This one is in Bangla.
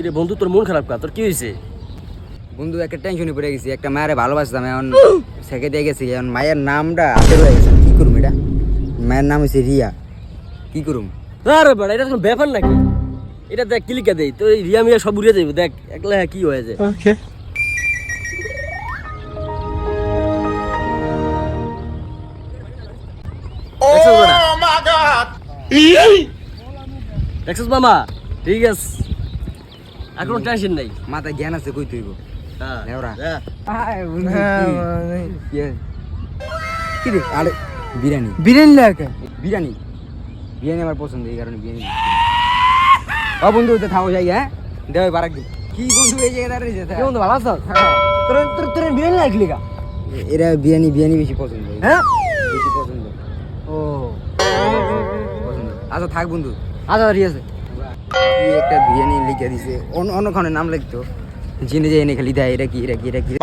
কিরে বন্ধু তোর মন খারাপ কা? তোর কি হয়েছে? বন্ধু একটা টেনশনে পড়ে গেছি, একটা মায়ের ভালোবাসতাম, এখন সেকে দিয়ে গেছি, এখন মায়ের নামটা হাতে রয়ে গেছে, কি করুম এটা? মায়ের নাম হচ্ছে রিয়া, কি করুম? আরে বেড়া এটা কোনো ব্যাপার নাকি? এটা দেখ ক্লিকা দেই তো রিয়া মিয়া সব উড়ে যাবে, দেখ একলা কি হয়েছে। ওকে দেখছিস মামা? ঠিক আছে এখন টেনশন নাই। মাথায় জ্ঞান আছে, কই তুইব? হ্যাঁ নেওরা। হ্যাঁ। কি রে? আরে বিরিয়ানি বিরিয়ানি লাগে বিরিয়ানি বিরিয়ানি আমার পছন্দ, এই কারণে বিরিয়ানি। ও বন্ধু তো থামো যাই, হ্যাঁ দেওয়া বারাক দিন। কি বন্ধু এই জায়গায় দাঁড়িয়েছে? কি বন্ধু ভালো আছো? তোর তোর তোর বিরিয়ানি লাগলি কা? এরা বিরিয়ানি বিরিয়ানি বেশি পছন্দ, হ্যাঁ বেশি পছন্দ ও পছন্দ। আচ্ছা থাক বন্ধু, আচ্ছা ঠিক আছে। কি একটা বিরিয়ানি লিখে দিছে, অন্যখানে নাম লিখতো, জেনে যায় এনে খালি দেয় এটা কি এটা কি এটা কি।